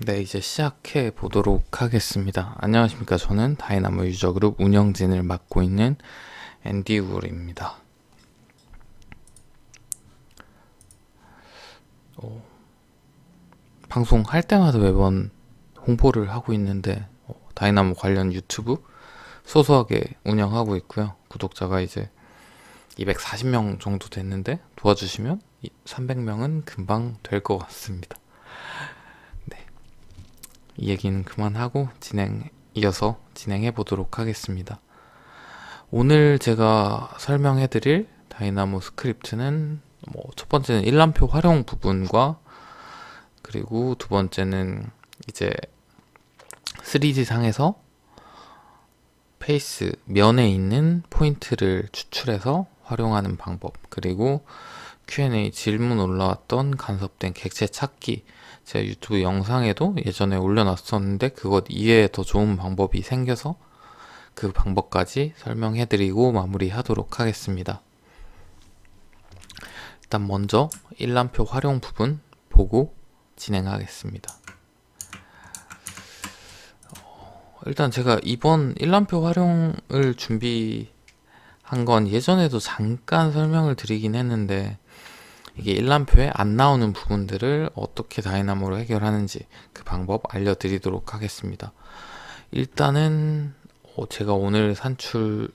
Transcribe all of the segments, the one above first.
네, 이제 시작해 보도록 하겠습니다. 안녕하십니까. 저는 다이나모 유저그룹 운영진을 맡고 있는 앤디 우울입니다. 방송할 때마다 매번 홍보를 하고 있는데 다이나모 관련 유튜브 소소하게 운영하고 있고요. 구독자가 이제 240명 정도 됐는데 도와주시면 300명은 금방 될 것 같습니다. 이 얘기는 그만하고 이어서 진행해 보도록 하겠습니다. 오늘 제가 설명해 드릴 다이나모 스크립트는 첫 번째는 일람표 활용 부분과 그리고 두 번째는 이제 3D 상에서 페이스 면에 있는 포인트를 추출해서 활용하는 방법, 그리고 Q&A 질문 올라왔던 간섭된 객체 찾기, 제가 유튜브 영상에도 예전에 올려놨었는데 그것 이외에 더 좋은 방법이 생겨서 그 방법까지 설명해드리고 마무리하도록 하겠습니다. 일단 먼저 일람표 활용 부분 보고 진행하겠습니다. 일단 제가 이번 일람표 활용을 준비한 건 예전에도 잠깐 설명을 드리긴 했는데, 이게 일람표에 안 나오는 부분들을 어떻게 다이나모로 해결하는지 그 방법 알려드리도록 하겠습니다. 일단은 제가 오늘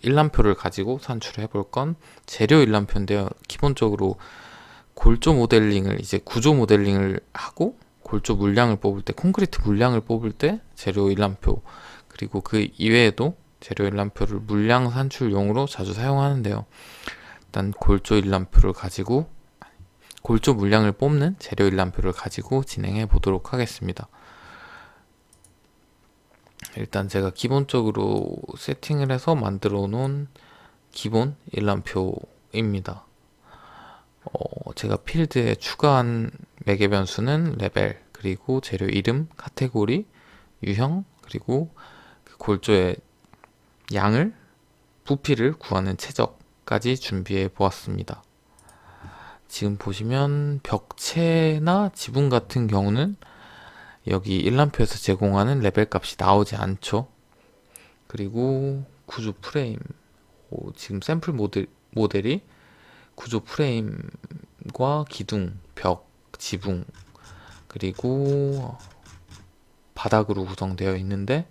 일람표를 가지고 산출해 볼 건 재료 일람표인데요. 기본적으로 골조 모델링을 이제 구조 모델링을 하고 골조 물량을 뽑을 때, 콘크리트 물량을 뽑을 때 재료 일람표, 그리고 그 이외에도 재료 일람표를 물량 산출용으로 자주 사용하는데요. 일단 골조 물량을 뽑는 재료 일람표를 가지고 진행해 보도록 하겠습니다. 일단 제가 기본적으로 세팅을 해서 만들어 놓은 기본 일람표입니다. 제가 필드에 추가한 매개 변수는 레벨, 그리고 재료 이름, 카테고리, 유형, 그리고 그 골조의 양을, 부피를 구하는 최적까지 준비해 보았습니다. 지금 보시면 벽체나 지붕 같은 경우는 여기 일람표에서 제공하는 레벨 값이 나오지 않죠. 그리고 구조 프레임, 지금 샘플 모델이 구조 프레임과 기둥, 벽, 지붕, 그리고 바닥으로 구성되어 있는데,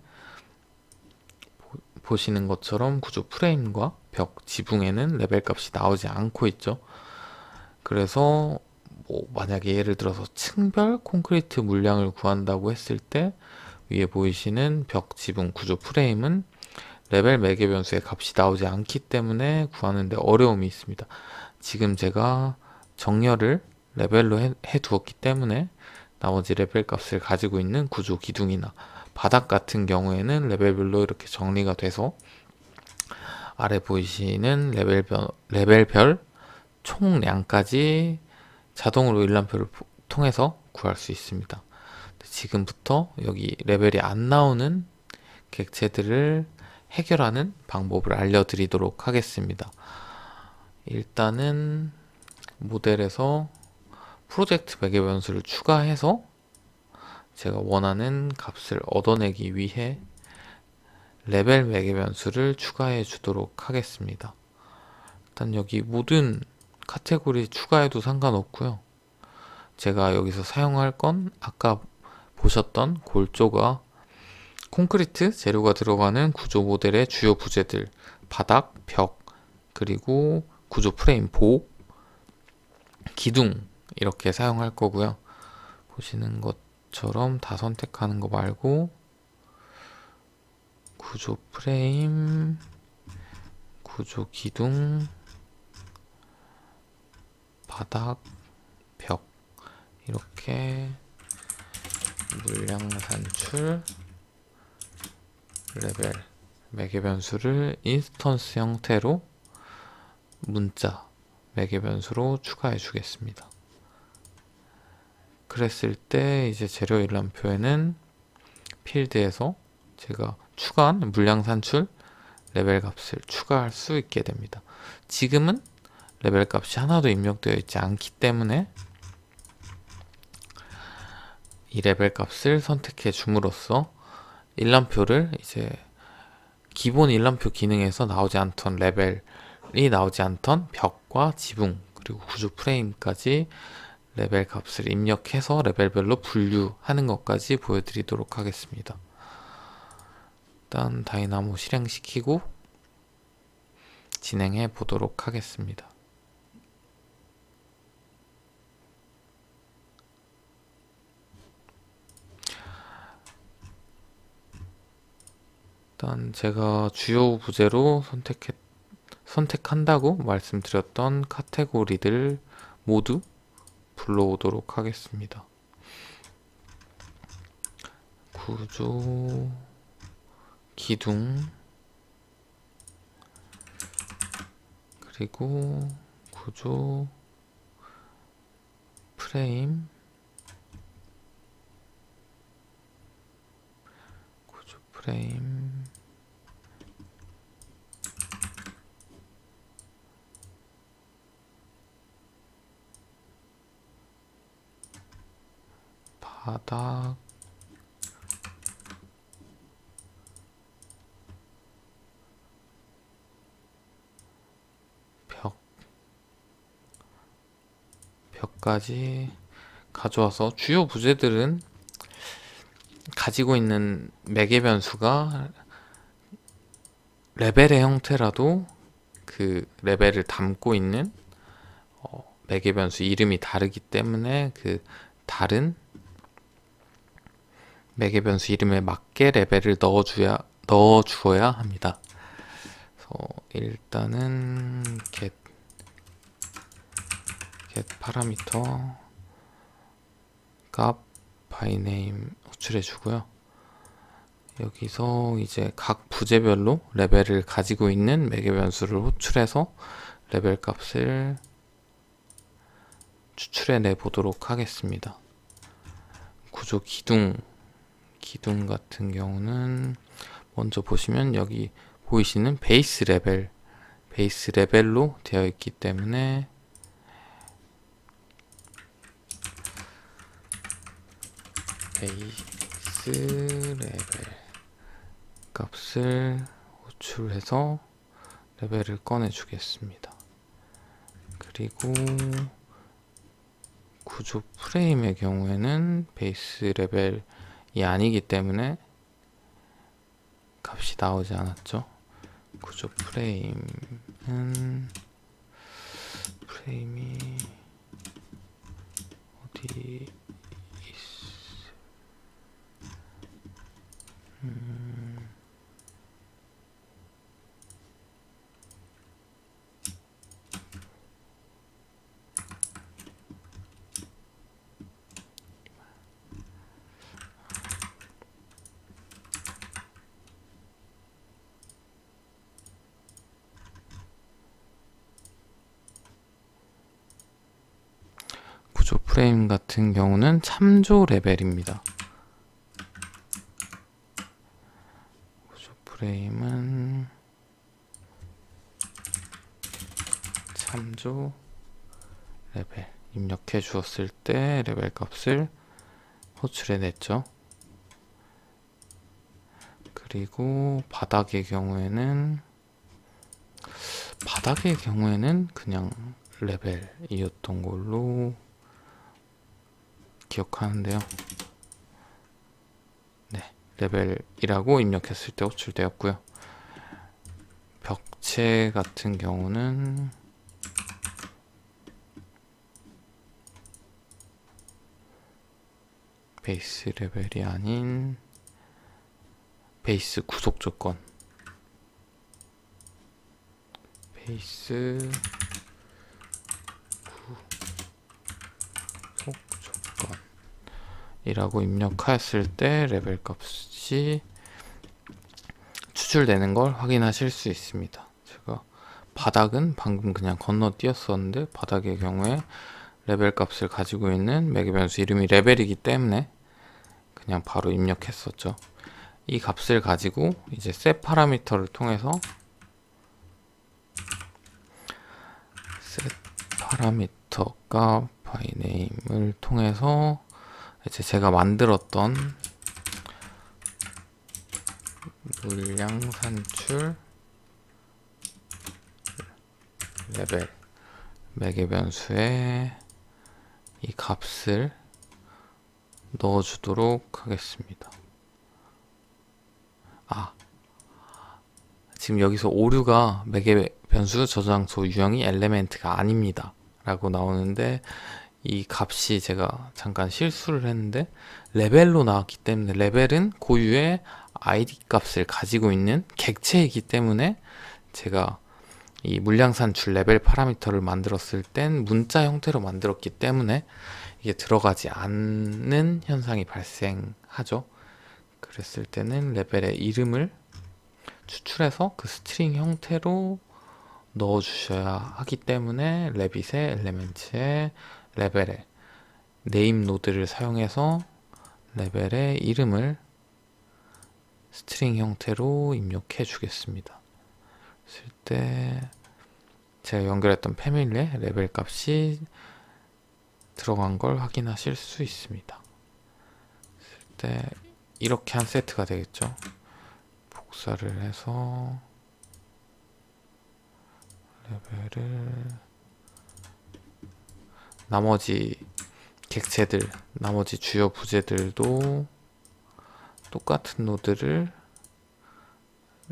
보시는 것처럼 구조 프레임과 벽, 지붕에는 레벨 값이 나오지 않고 있죠. 그래서 만약에 예를 들어서 층별 콘크리트 물량을 구한다고 했을 때 위에 보이시는 벽, 지붕, 구조 프레임은 레벨 매개 변수의 값이 나오지 않기 때문에 구하는데 어려움이 있습니다. 지금 제가 정렬을 레벨로 해 두었기 때문에 나머지 레벨 값을 가지고 있는 구조 기둥이나 바닥 같은 경우에는 레벨별로 이렇게 정리가 돼서 아래 보이시는 레벨별 총량까지 자동으로 일람표를 통해서 구할 수 있습니다. 지금부터 여기 레벨이 안 나오는 객체들을 해결하는 방법을 알려드리도록 하겠습니다. 일단은 모델에서 프로젝트 매개 변수를 추가해서 제가 원하는 값을 얻어내기 위해 레벨 매개 변수를 추가해 주도록 하겠습니다. 일단 여기 모든 카테고리 추가해도 상관없고요. 제가 여기서 사용할 건 아까 보셨던 골조가 콘크리트 재료가 들어가는 구조 모델의 주요 부재들, 바닥, 벽, 그리고 구조 프레임, 기둥 이렇게 사용할 거고요. 보시는 것처럼 다 선택하는 거 말고 구조 프레임, 구조 기둥, 바닥, 벽 이렇게 물량 산출, 레벨, 매개 변수를 인스턴스 형태로 문자, 매개 변수로 추가해 주겠습니다. 그랬을 때 이제 재료 일람표에는 필드에서 제가 추가한 물량 산출 레벨 값을 추가할 수 있게 됩니다. 지금은 레벨 값이 하나도 입력되어 있지 않기 때문에 이 레벨 값을 선택해 줌으로써 일람표를 이제 기본 일람표 기능에서 나오지 않던 레벨이 나오지 않던 벽과 지붕 그리고 구조 프레임까지 레벨 값을 입력해서 레벨별로 분류하는 것까지 보여드리도록 하겠습니다. 일단 다이나모 실행시키고 진행해 보도록 하겠습니다. 일단 제가 주요 부재로 선택한다고 말씀드렸던 카테고리들 모두 불러오도록 하겠습니다. 구조, 기둥, 그리고 구조, 프레임, 구조 프레임, 바닥, 벽까지 가져와서 주요 부재들은 가지고 있는 매개 변수가 레벨의 형태라도 그 레벨을 담고 있는 매개 변수 이름이 다르기 때문에 그 다른 매개 변수 이름에 맞게 레벨을 넣어주어야 합니다. 그래서 일단은 get 파라미터 값 by name 호출해 주고요. 여기서 이제 각 부재별로 레벨을 가지고 있는 매개 변수를 호출해서 레벨 값을 추출해 내 보도록 하겠습니다. 구조 기둥 같은 경우는 먼저 보시면 여기 보이시는 베이스 레벨로 되어 있기 때문에 베이스 레벨 값을 호출해서 레벨을 꺼내 주겠습니다. 그리고 구조 프레임의 경우에는 베이스 레벨이 아니기 때문에 값이 나오지 않았죠. 구조 프레임은 프레임이 어디 구조 프레임 같은 경우는 참조 레벨입니다. 구조 프레임은 참조 레벨 입력해 주었을 때 레벨 값을 호출해 냈죠. 그리고 바닥의 경우에는 그냥 레벨이었던 걸로 기억하는데요. 네, 레벨이라고 입력했을 때 호출되었고요. 벽체 같은 경우는 베이스 레벨이 아닌 베이스 구속 조건 베이스 구속 조건이라고 입력하였을 때 레벨 값이 추출되는 걸 확인하실 수 있습니다. 제가 바닥은 방금 그냥 건너뛰었었는데 바닥의 경우에 레벨 값을 가지고 있는 매개 변수 이름이 레벨이기 때문에 그냥 바로 입력했었죠. 이 값을 가지고 이제 set 파라미터를 통해서 set 파라미터 값 by name을 통해서 이제 제가 만들었던 물량 산출 레벨 매개 변수에 이 값을 넣어주도록 하겠습니다. 지금 여기서 오류가 매개 변수 저장소 유형이 엘레멘트가 아닙니다 라고 나오는데, 이 값이 제가 잠깐 실수를 했는데 레벨로 나왔기 때문에, 레벨은 고유의 id 값을 가지고 있는 객체이기 때문에 제가 이 물량 산출 레벨 파라미터를 만들었을 땐 문자 형태로 만들었기 때문에 이게 들어가지 않는 현상이 발생하죠. 그랬을 때는 레벨의 이름을 추출해서 그 스트링 형태로 넣어 주셔야 하기 때문에 레빗의 엘레멘트의 레벨에 네임 노드를 사용해서 레벨의 이름을 스트링 형태로 입력해 주겠습니다. 그랬을 때 제가 연결했던 패밀리의 레벨 값이 들어간 걸 확인하실 수 있습니다. 그랬을 때 이렇게 한 세트가 되겠죠. 복사를 해서 레벨을 나머지 객체들, 나머지 주요 부재들도 똑같은 노드를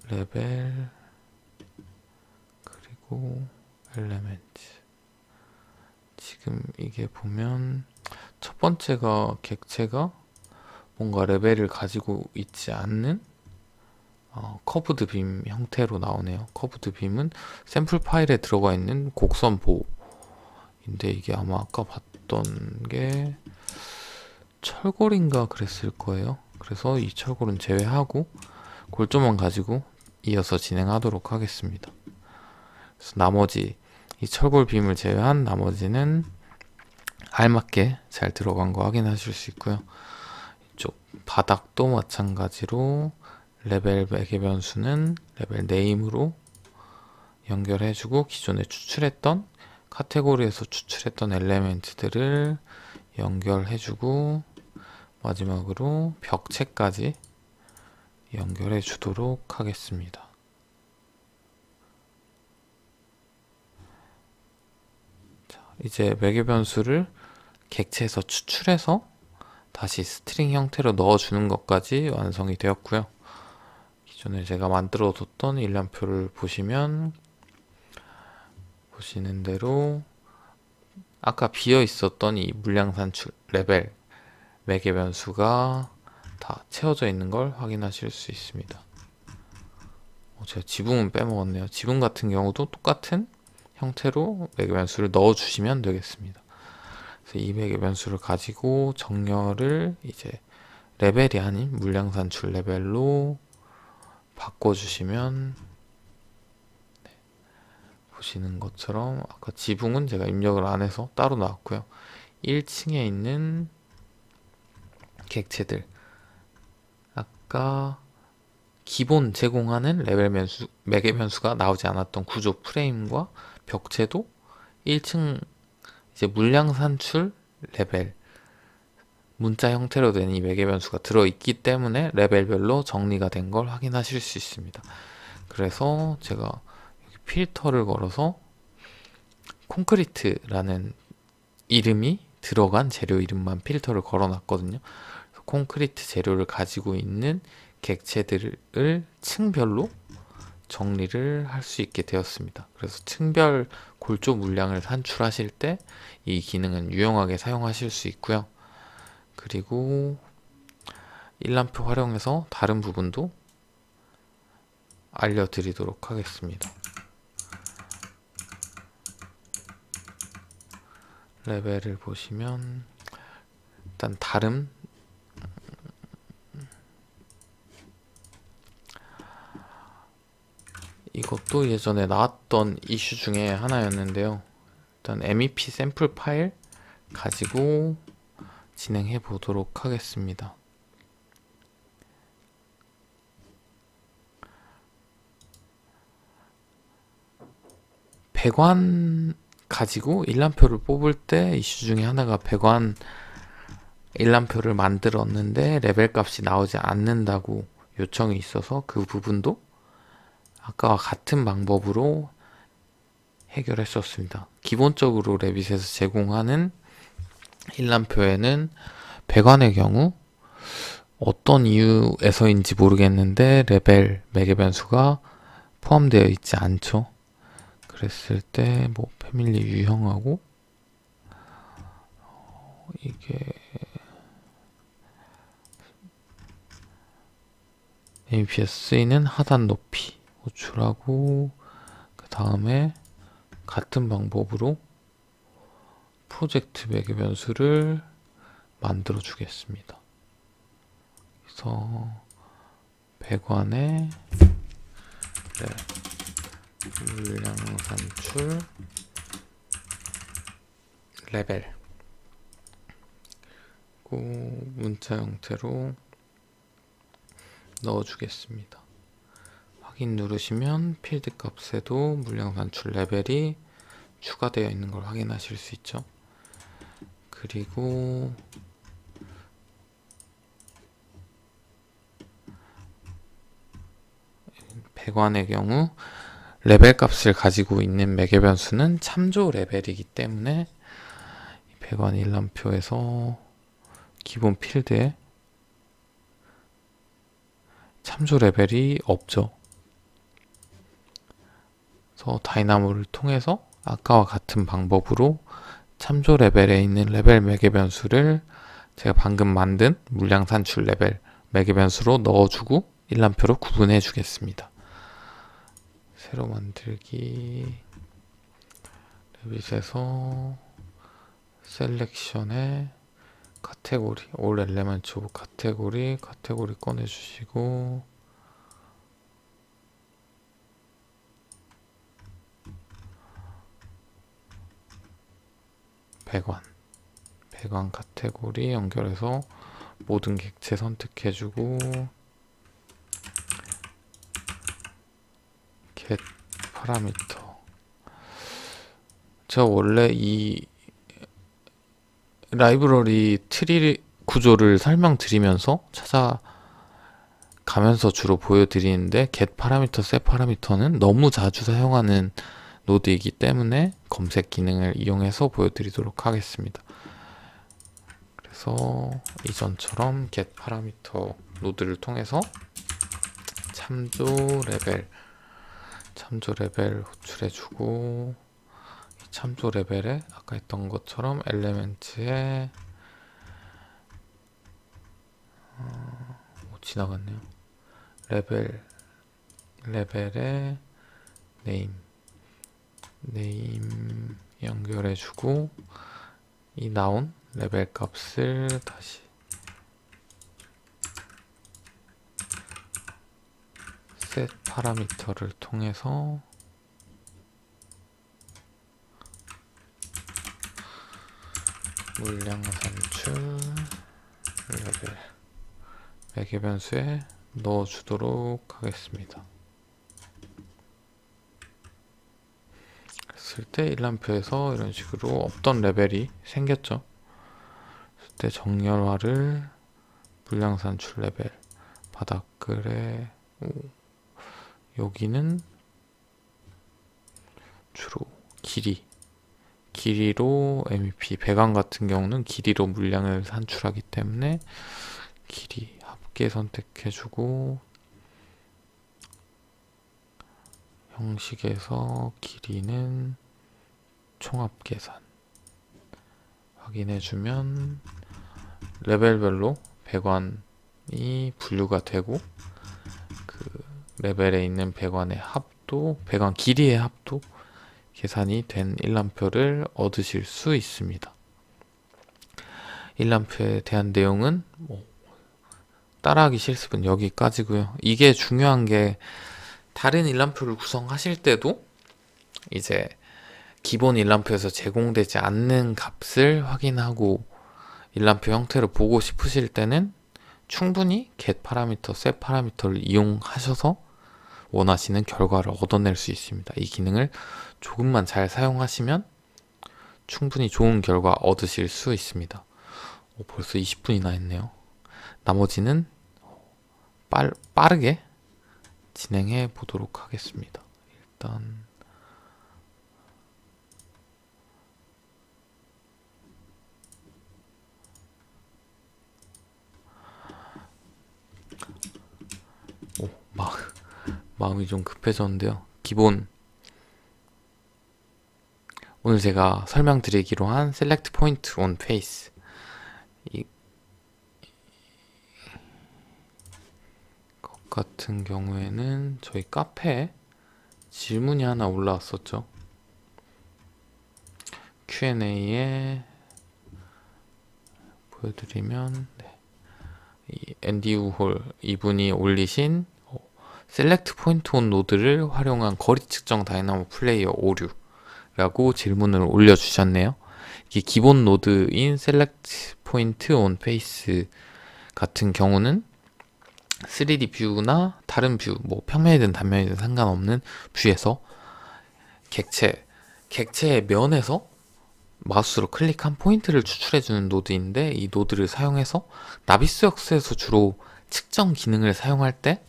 레벨 그리고 엘레멘트. 지금 이게 보면 첫 번째가 객체가 뭔가 레벨을 가지고 있지 않는 커브드 빔 형태로 나오네요. 커브드 빔은 샘플 파일에 들어가 있는 곡선 보호인데, 이게 아마 아까 봤던 게 철골인가 그랬을 거예요. 그래서 이 철골은 제외하고 골조만 가지고 이어서 진행하도록 하겠습니다. 그래서 나머지 이 철골 빔을 제외한 나머지는 알맞게 잘 들어간 거 확인하실 수 있고요. 이쪽 바닥도 마찬가지로 레벨 매개 변수는 레벨 네임으로 연결해주고, 기존에 추출했던 카테고리에서 추출했던 엘레멘트들을 연결해주고, 마지막으로 벽체까지 연결해 주도록 하겠습니다. 자, 이제 매개 변수를 객체에서 추출해서 다시 스트링 형태로 넣어주는 것까지 완성이 되었고요. 기존에 제가 만들어 뒀던 일람표를 보시면 보시는 대로 아까 비어 있었던 이 물량 산출 레벨 매개 변수가 다 채워져 있는 걸 확인하실 수 있습니다. 제가 지붕은 빼먹었네요. 지붕 같은 경우도 똑같은 형태로 매개 변수를 넣어 주시면 되겠습니다. 그래서 이 매개 변수를 가지고 정렬을 이제 레벨이 아닌 물량 산출 레벨로 바꿔주시면, 보시는 것처럼 아까 지붕은 제가 입력을 안 해서 따로 나왔고요. 1층에 있는 객체들, 아까 기본 제공하는 레벨 변수, 매개 변수가 나오지 않았던 구조 프레임과 벽체도 1층 이제 물량 산출 레벨 문자 형태로 된 이 매개 변수가 들어있기 때문에 레벨별로 정리가 된 걸 확인하실 수 있습니다. 그래서 제가 여기 필터를 걸어서 콘크리트라는 이름이 들어간 재료 이름만 필터를 걸어 놨거든요. 콘크리트 재료를 가지고 있는 객체들을 층별로 정리를 할 수 있게 되었습니다. 그래서 층별 골조 물량을 산출하실 때 이 기능은 유용하게 사용하실 수 있고요. 그리고 일람표 활용해서 다른 부분도 알려드리도록 하겠습니다. 레벨을 보시면 일단 다름, 이것도 예전에 나왔던 이슈 중에 하나였는데요. 일단 MEP 샘플 파일 가지고 진행해 보도록 하겠습니다. 배관 가지고 일람표를 뽑을 때 이슈 중에 하나가 배관에 일람표를 만들었는데 레벨 값이 나오지 않는다고 요청이 있어서 그 부분도 아까와 같은 방법으로 해결했었습니다. 기본적으로 레빗에서 제공하는 일람표에는 배관의 경우 어떤 이유에서인지 모르겠는데 레벨 매개 변수가 포함되어 있지 않죠. 그랬을 때 뭐 패밀리 유형하고 이게 APS 쓰이는 하단 높이 호출하고 그 다음에 같은 방법으로 프로젝트 매개 변수를 만들어 주겠습니다. 그래서 배관에 물량 산출 레벨 문자 형태로 넣어주겠습니다. 확인 누르시면 필드 값에도 물량 산출 레벨이 추가되어 있는 걸 확인하실 수 있죠. 그리고 배관의 경우 레벨 값을 가지고 있는 매개 변수는 참조 레벨이기 때문에 배관 일람표에서 기본 필드에 참조 레벨이 없죠. 그래서 다이나모를 통해서 아까와 같은 방법으로 참조 레벨에 있는 레벨 매개 변수를 제가 방금 만든 물량 산출 레벨 매개 변수로 넣어주고 일람표로 구분해 주겠습니다. 새로 만들기 레빗에서 셀렉션에 카테고리 All Elements of 카테고리 꺼내주시고 배관 카테고리 연결해서 모든 객체 선택해주고 get 파라미터 제가 원래 이 라이브러리 트리 구조를 설명드리면서 찾아가면서 주로 보여드리는데 get 파라미터, set 파라미터는 너무 자주 사용하는 노드이기 때문에 검색 기능을 이용해서 보여드리도록 하겠습니다. 그래서 이전처럼 get 파라미터 노드를 통해서 참조 레벨 호출해주고 참조 레벨에 아까 했던 것처럼 엘레멘트에 지나갔네요. 레벨에 네임 연결해주고 이 나온 레벨 값을 다시 set 파라미터를 통해서 물량 산출 레벨 매개 변수에 넣어주도록 하겠습니다. 그랬을 때 일람표에서 이런 식으로 없던 레벨이 생겼죠. 그때 정렬화를 물량 산출 레벨 바닥글에 여기는 주로 길이로 MEP 배관 같은 경우는 길이로 물량을 산출하기 때문에 길이 합계 선택해주고 형식에서 길이는 총합 계산 확인해주면 레벨별로 배관이 분류가 되고 그 레벨에 있는 배관의 합도, 배관 길이의 합도 계산이 된 일람표를 얻으실 수 있습니다. 일람표에 대한 내용은 따라하기 실습은 여기까지고요. 이게 중요한 게 다른 일람표를 구성하실 때도 이제 기본 일람표에서 제공되지 않는 값을 확인하고 일람표 형태를 보고 싶으실 때는 충분히 get 파라미터, set 파라미터를 이용하셔서 원하시는 결과를 얻어낼 수 있습니다. 이 기능을 조금만 잘 사용하시면 충분히 좋은 결과 얻으실 수 있습니다. 벌써 20분이나 했네요. 나머지는 빠르게 진행해 보도록 하겠습니다. 일단 마음이 좀 급해졌는데요. 오늘 제가 설명드리기로 한 Select Point on Face, 이것 같은 경우에는 저희 카페에 질문이 하나 올라왔었죠. Q&A에 보여드리면, 이 앤디 우홀 이분이 올리신 셀렉트 포인트 온 노드를 활용한 거리 측정 다이나모 플레이어 오류라고 질문을 올려주셨네요. 이게 기본 노드인 셀렉트 포인트 온 페이스 같은 경우는 3D 뷰나 다른 뷰, 뭐 평면이든 단면이든 상관없는 뷰에서 객체의 면에서 마우스로 클릭한 포인트를 추출해주는 노드인데, 이 노드를 사용해서 나비스역스에서 주로 측정 기능을 사용할 때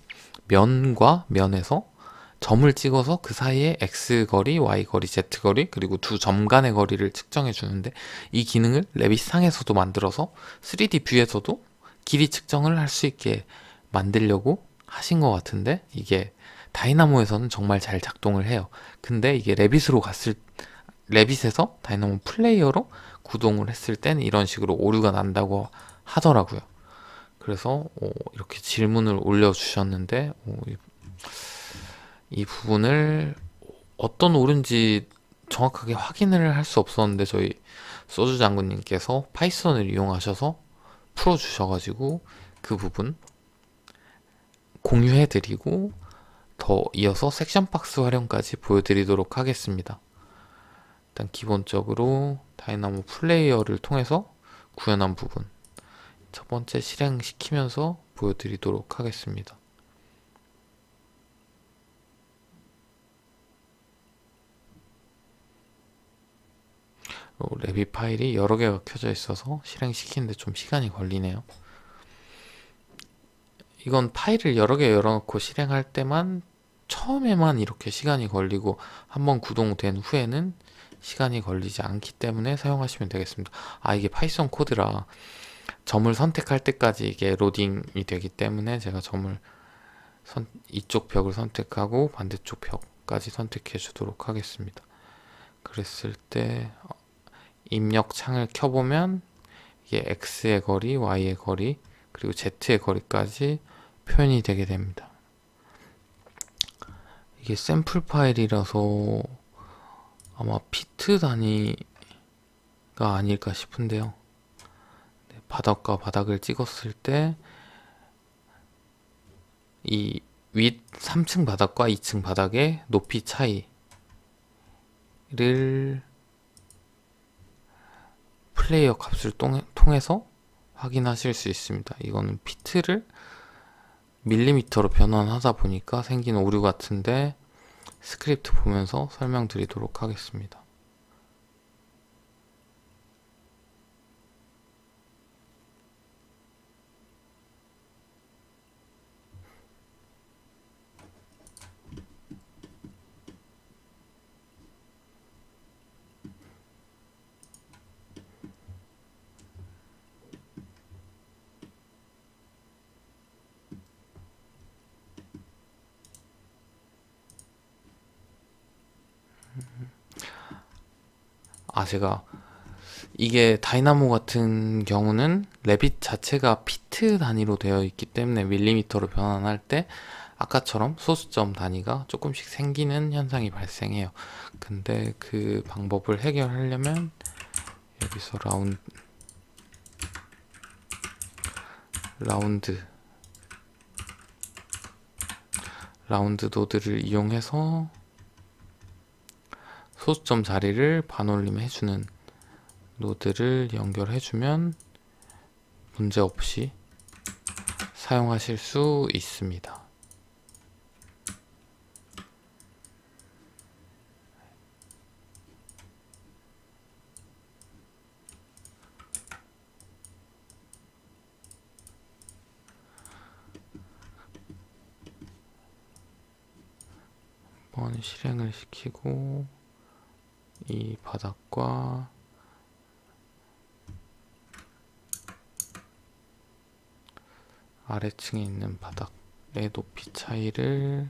면과 면에서 점을 찍어서 그 사이에 X거리, Y거리, Z거리, 그리고 두 점 간의 거리를 측정해 주는데, 이 기능을 레빗상에서도 만들어서 3D 뷰에서도 길이 측정을 할 수 있게 만들려고 하신 것 같은데, 이게 다이나모에서는 정말 잘 작동을 해요. 근데 이게 레빗에서 다이나모 플레이어로 구동을 했을 땐 이런 식으로 오류가 난다고 하더라고요. 그래서 이렇게 질문을 올려주셨는데, 이 부분을 어떤 오류인지 정확하게 확인을 할 수 없었는데, 저희 소주 장군님께서 파이썬을 이용하셔서 풀어주셔가지고 그 부분 공유해드리고, 더 이어서 섹션 박스 활용까지 보여드리도록 하겠습니다. 일단 기본적으로 다이나모 플레이어를 통해서 구현한 부분 첫 번째 실행시키면서 보여드리도록 하겠습니다. 레빗 파일이 여러 개가 켜져 있어서 실행시키는데 좀 시간이 걸리네요. 이건 파일을 여러 개 열어놓고 실행할 때만, 처음에만 이렇게 시간이 걸리고 한번 구동된 후에는 시간이 걸리지 않기 때문에 사용하시면 되겠습니다. 이게 파이썬 코드라 점을 선택할 때까지 이게 로딩이 되기 때문에, 제가 이쪽 벽을 선택하고 반대쪽 벽까지 선택해 주도록 하겠습니다. 그랬을 때 입력 창을 켜보면 이게 X의 거리, Y의 거리, 그리고 Z의 거리까지 표현이 되게 됩니다. 이게 샘플 파일이라서 아마 피트 단위가 아닐까 싶은데요. 바닥과 바닥을 찍었을 때 이 윗 3층 바닥과 2층 바닥의 높이 차이를 플레이어 값을 통해서 확인하실 수 있습니다. 이거는 피트를 밀리미터로 변환하다 보니까 생긴 오류 같은데, 스크립트 보면서 설명드리도록 하겠습니다. 제가 이게 다이나모 같은 경우는 레빗 자체가 피트 단위로 되어 있기 때문에 밀리미터로 변환할 때 아까처럼 소수점 단위가 조금씩 생기는 현상이 발생해요. 근데 그 방법을 해결하려면 여기서 라운드 노드를 이용해서 소수점 자리를 반올림 해주는 노드를 연결해주면 문제없이 사용하실 수 있습니다. 한번 실행을 시키고 이 바닥과 아래층에 있는 바닥의 높이 차이를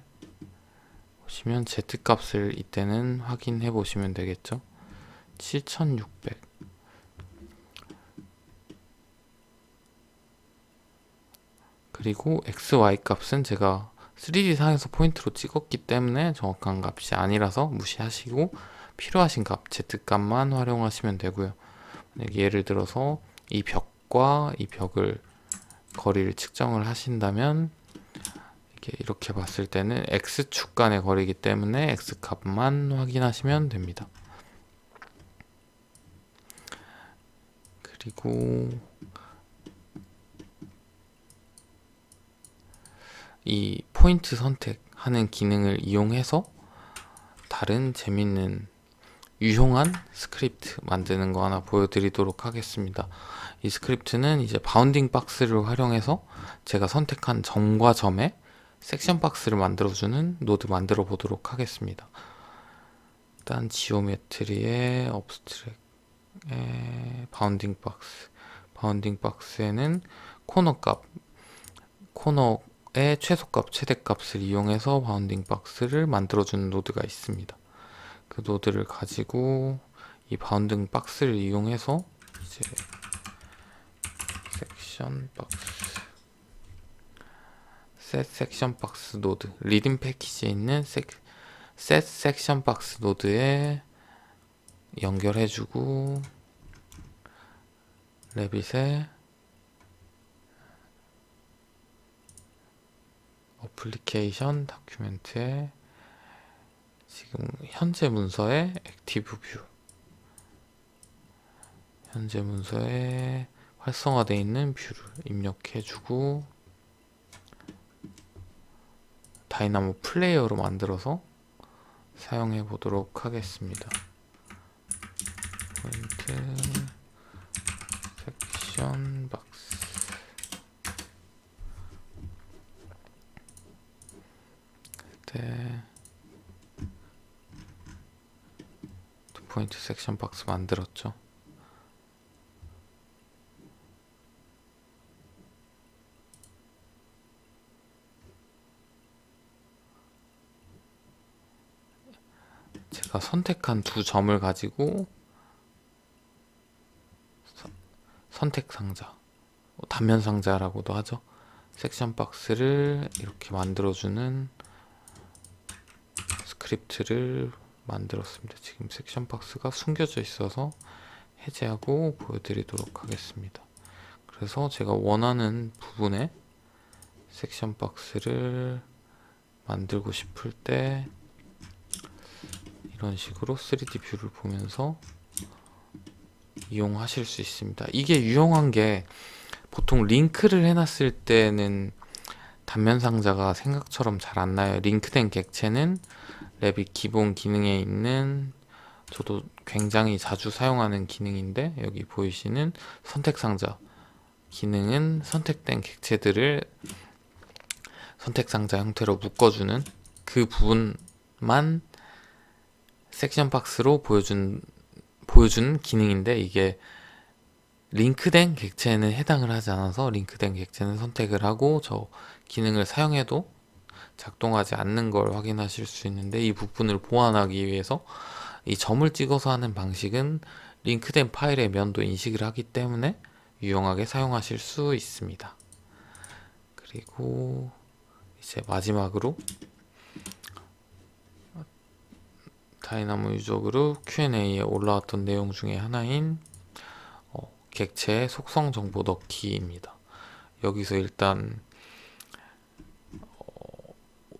보시면 Z값을 이때는 확인해 보시면 되겠죠. 7600. 그리고 XY 값은 제가 3D 상에서 포인트로 찍었기 때문에 정확한 값이 아니라서 무시하시고 필요하신 값, Z값만 활용하시면 되고요. 예를 들어서 이 벽과 이 벽을 거리를 측정을 하신다면 이렇게 봤을 때는 X축 간의 거리이기 때문에 X값만 확인하시면 됩니다. 그리고 이 포인트 선택하는 기능을 이용해서 다른 재밌는 유용한 스크립트 만드는 거 하나 보여드리도록 하겠습니다. 이 스크립트는 이제 바운딩 박스를 활용해서 제가 선택한 점과 점에 섹션 박스를 만들어주는 노드 만들어 보도록 하겠습니다. 일단 지오메트리의 업스트랙의 바운딩 박스에는 코너의 최소값, 최대값을 이용해서 바운딩 박스를 만들어주는 노드가 있습니다. 그 노드를 가지고 이 바운딩 박스를 이용해서 이제 set 섹션 박스 노드, 리딩 패키지에 있는 set 섹션 박스 노드에 연결해주고 레빗에 어플리케이션 다큐멘트에 지금 현재 문서의 액티브 뷰, 현재 문서에 활성화되어 있는 뷰를 입력해주고 다이나모 플레이어로 만들어서 사용해 보도록 하겠습니다. 포인트 섹션 박스 그때 포인트 섹션 박스 만들었죠. 제가 선택한 두 점을 가지고 선택 상자, 단면 상자라고도 하죠. 섹션 박스를 이렇게 만들어주는 스크립트를 만들었습니다. 지금 섹션 박스가 숨겨져 있어서 해제하고 보여드리도록 하겠습니다. 그래서 제가 원하는 부분에 섹션 박스를 만들고 싶을 때 이런 식으로 3D 뷰를 보면서 이용하실 수 있습니다. 이게 유용한 게 보통 링크를 해놨을 때는 단면 상자가 생각처럼 잘 안 나요. 링크된 객체는 레빗 기본 기능에 있는 저도 굉장히 자주 사용하는 기능인데 여기 보이시는 선택 상자 기능은 선택된 객체들을 선택 상자 형태로 묶어주는 그 부분만 섹션 박스로 보여주는 기능인데 이게 링크된 객체는 해당을 하지 않아서 링크된 객체는 선택을 하고 저 기능을 사용해도 작동하지 않는 걸 확인하실 수 있는데 이 부분을 보완하기 위해서 이 점을 찍어서 하는 방식은 링크된 파일의 면도 인식을 하기 때문에 유용하게 사용하실 수 있습니다. 그리고 이제 마지막으로 다이나모 유저 그룹 Q&A에 올라왔던 내용 중에 하나인 객체의 속성 정보 넣기입니다. 여기서 일단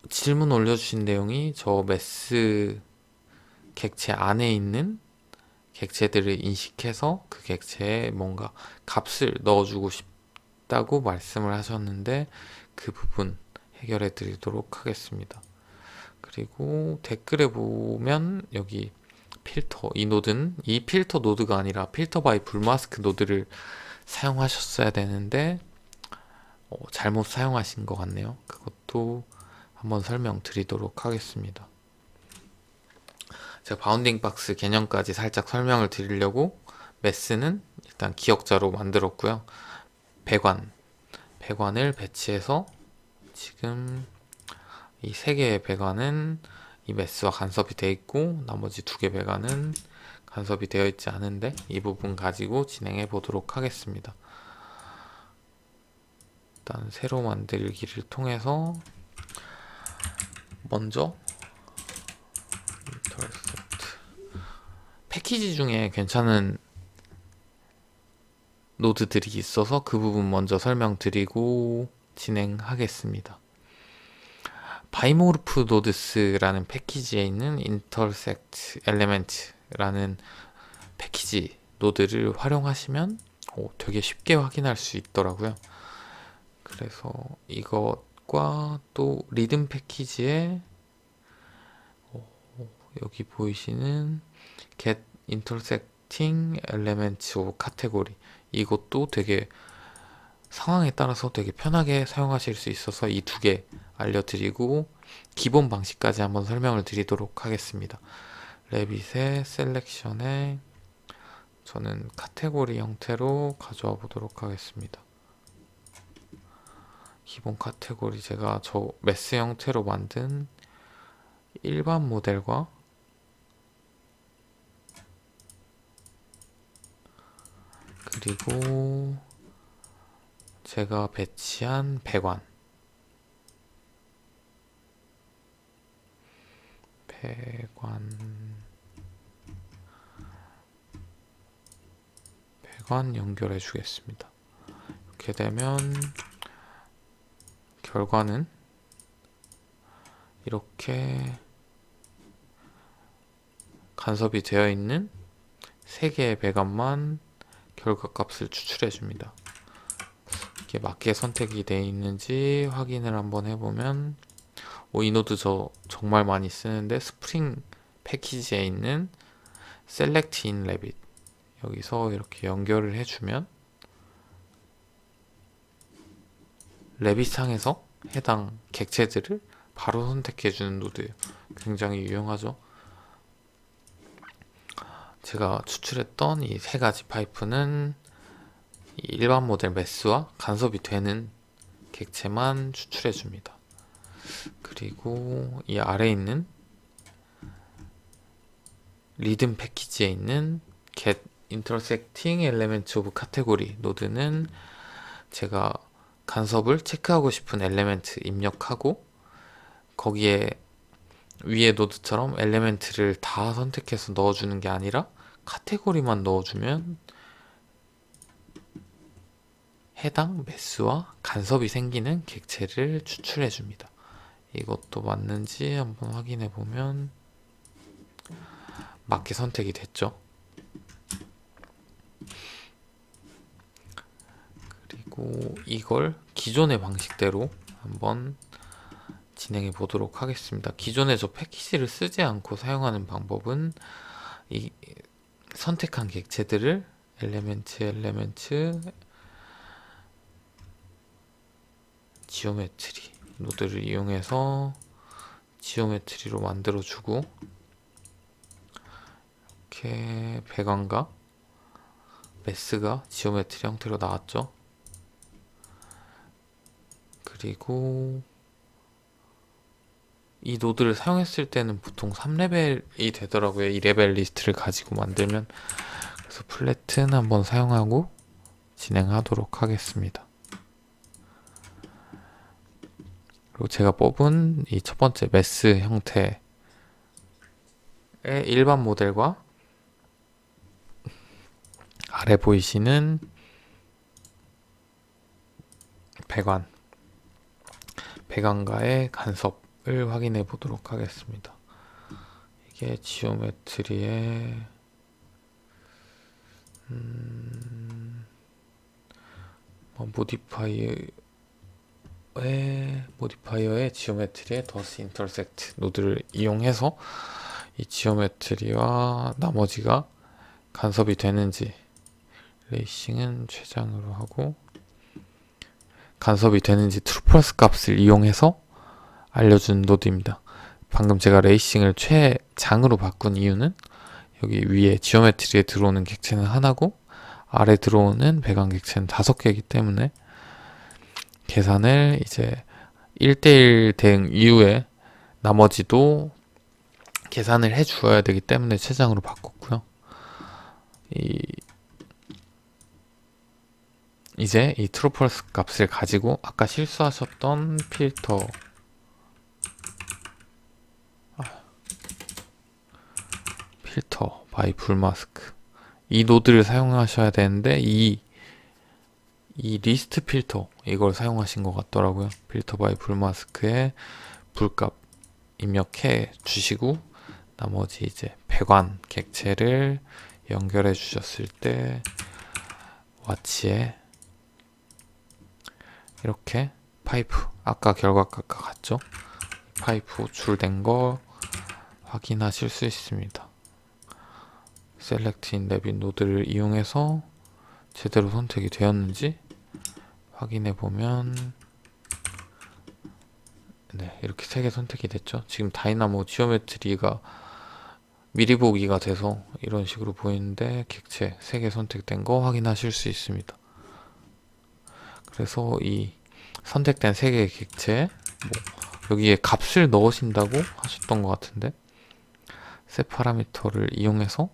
질문 올려주신 내용이 저 메스 객체 안에 있는 객체들을 인식해서 그 객체에 뭔가 값을 넣어주고 싶다고 말씀을 하셨는데 그 부분 해결해 드리도록 하겠습니다. 그리고 댓글에 보면 여기 필터, 이 노드는 이 필터 노드가 아니라 필터 바이 불마스크 노드를 사용하셨어야 되는데 잘못 사용하신 것 같네요. 그것도 한번 설명드리도록 하겠습니다. 제가 바운딩 박스 개념까지 살짝 설명을 드리려고 매스는 일단 기억자로 만들었고요. 배관을 배치해서 지금 이 3개의 배관은 이 매스와 간섭이 되어 있고 나머지 2개 배관은 간섭이 되어 있지 않은데 이 부분 가지고 진행해 보도록 하겠습니다. 일단 새로 만들기를 통해서 먼저 패키지 중에 괜찮은 노드들이 있어서 그 부분 먼저 설명드리고 진행하겠습니다. 바이모르프 노드스라는 패키지에 있는 intersect element라는 패키지 노드를 활용하시면 되게 쉽게 확인할 수 있더라고요. 그래서 이것과 또 리듬 패키지에 여기 보이시는 get intersecting elements of category, 이것도 되게 상황에 따라서 되게 편하게 사용하실 수 있어서 이 2개 알려드리고 기본 방식까지 한번 설명을 드리도록 하겠습니다. 레빗의 셀렉션에 저는 카테고리 형태로 가져와 보도록 하겠습니다. 기본 카테고리 제가 저 메스 형태로 만든 일반 모델과 그리고 제가 배치한 배관 연결해 주겠습니다. 이렇게 되면 결과는 이렇게 간섭이 되어 있는 3개의 배관만 결과값을 추출해 줍니다. 이게 맞게 선택이 되어 있는지 확인을 한번 해보면 이 노드 저 정말 많이 쓰는데 스프링 패키지에 있는 select in rabbit 여기서 이렇게 연결을 해주면 레빗 상에서 해당 객체들을 바로 선택해주는 노드예요. 굉장히 유용하죠. 제가 추출했던 이 3가지 파이프는 일반 모델 매스와 간섭이 되는 객체만 추출해줍니다. 그리고 이 아래에 있는 리듬 패키지에 있는 get intersecting elements of category 노드는 제가 간섭을 체크하고 싶은 엘레멘트 입력하고 거기에 위에 노드처럼 엘레멘트를 다 선택해서 넣어주는 게 아니라 카테고리만 넣어주면 해당 매스와 간섭이 생기는 객체를 추출해 줍니다. 이것도 맞는지 한번 확인해 보면 맞게 선택이 됐죠. 그리고 이걸 기존의 방식대로 한번 진행해 보도록 하겠습니다. 기존에 저 패키지를 쓰지 않고 사용하는 방법은 이 선택한 객체들을 엘레멘트 지오메트리 노드를 이용해서 지오메트리로 만들어 주고 이렇게 배관과 매스가 지오메트리 형태로 나왔죠. 그리고 이 노드를 사용했을 때는 보통 3레벨이 되더라고요. 이 레벨 리스트를 가지고 만들면. 그래서 플래튼 한번 사용하고 진행하도록 하겠습니다. 그리고 제가 뽑은 이 첫 번째 매스 형태의 일반 모델과 아래 보이시는 배관과의 간섭을 확인해 보도록 하겠습니다. 이게 지오메트리의 모디파이어의 지오메트리의 더스 인터섹트 노드를 이용해서 이 지오메트리와 나머지가 간섭이 되는지 레이싱은 최장으로 하고 간섭이 되는지 트루 펄스 값을 이용해서 알려주는 노드입니다. 방금 제가 레이싱을 최장으로 바꾼 이유는 여기 위에 지오메트리에 들어오는 객체는 하나고 아래 들어오는 배관 객체는 5개이기 때문에 계산을 이제 1대1 대응 이후에 나머지도 계산을 해 주어야 되기 때문에 최장으로 바꿨고요. 이제 이 트루펄스 값을 가지고 아까 실수하셨던 필터 바이 불마스크 이 노드를 사용하셔야 되는데 이 리스트 필터 이걸 사용하신 것 같더라고요. 필터 바이 불마스크에 불값 입력해 주시고 나머지 이제 배관 객체를 연결해 주셨을 때 와치에 이렇게 파이프 아까 결과값과 같죠? 파이프 호출된 거 확인하실 수 있습니다. 셀렉트 인 레빗 노드를 이용해서 제대로 선택이 되었는지 확인해 보면 네, 이렇게 3개 선택이 됐죠. 지금 다이나모 지오메트리가 미리 보기가 돼서 이런 식으로 보이는데 객체 3개 선택된 거 확인하실 수 있습니다. 그래서 이 선택된 3개의 객체 여기에 값을 넣으신다고 하셨던 것 같은데 셋 파라미터를 이용해서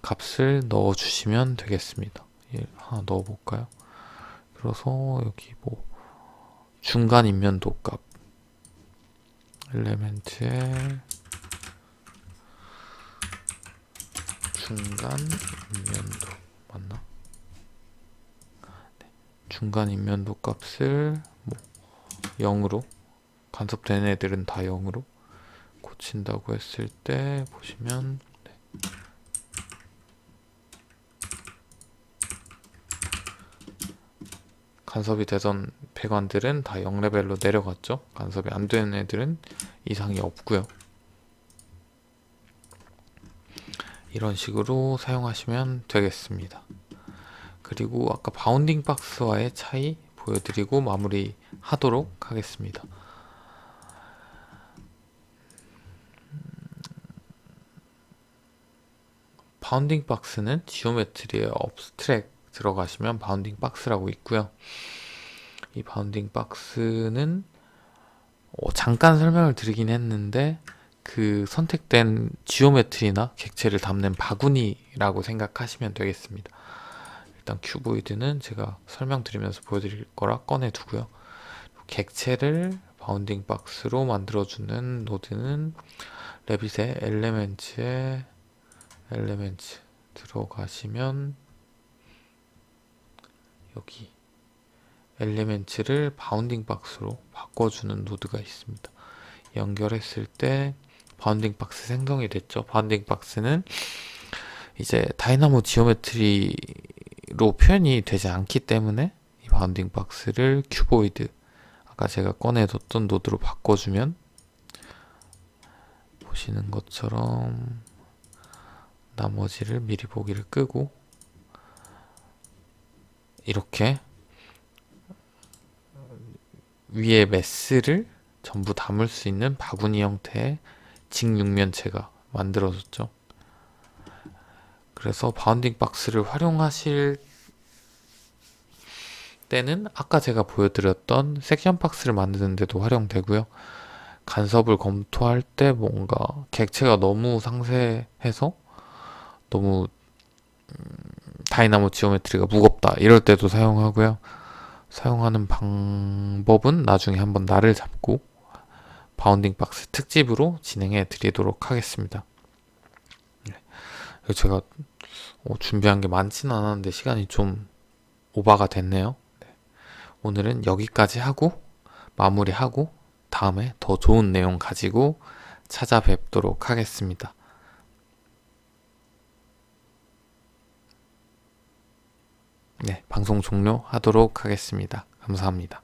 값을 넣어 주시면 되겠습니다. 하나 넣어 볼까요? 그래서 여기 중간 인면도 값 엘레멘트에 중간 인면도 맞나? 네. 중간 인면도 값을 0으로 간섭된 애들은 다 0으로 고친다고 했을 때 보시면 네. 간섭이 되던 배관들은 다 0레벨로 내려갔죠. 간섭이 안 되는 애들은 이상이 없고요. 이런 식으로 사용하시면 되겠습니다. 그리고 아까 바운딩 박스와의 차이 보여드리고 마무리 하도록 하겠습니다. 바운딩 박스는 지오메트리에 업스트랙 들어가시면 바운딩 박스라고 있고요. 이 바운딩 박스는 잠깐 설명을 드리긴 했는데 그 선택된 지오메트리나 객체를 담는 바구니라고 생각하시면 되겠습니다. 일단 큐보이드는 제가 설명드리면서 보여드릴 거라 꺼내 두고요. 객체를 바운딩 박스로 만들어주는 노드는 레빗의 엘레멘츠에 엘레멘츠 들어가시면 여기 엘리멘츠를 바운딩 박스로 바꿔주는 노드가 있습니다. 연결했을 때 바운딩 박스 생성이 됐죠. 바운딩 박스는 이제 다이나모 지오메트리로 표현이 되지 않기 때문에 이 바운딩 박스를 큐보이드 아까 제가 꺼내뒀던 노드로 바꿔주면 보시는 것처럼 나머지를 미리 보기를 끄고 이렇게 위에 메스를 전부 담을 수 있는 바구니 형태의 직육면체가 만들어졌죠. 그래서 바운딩 박스를 활용하실 때는 아까 제가 보여드렸던 섹션 박스를 만드는 데도 활용되고요. 간섭을 검토할 때 뭔가 객체가 너무 상세해서 너무 다이나모 지오메트리가 무겁다 이럴 때도 사용하고요. 사용하는 방법은 나중에 한번 날을 잡고 바운딩 박스 특집으로 진행해 드리도록 하겠습니다. 네. 제가 준비한 게 많지는 않았는데 시간이 좀 오버가 됐네요. 네. 오늘은 여기까지 하고 마무리하고 다음에 더 좋은 내용 가지고 찾아뵙도록 하겠습니다. 네, 방송 종료하도록 하겠습니다. 감사합니다.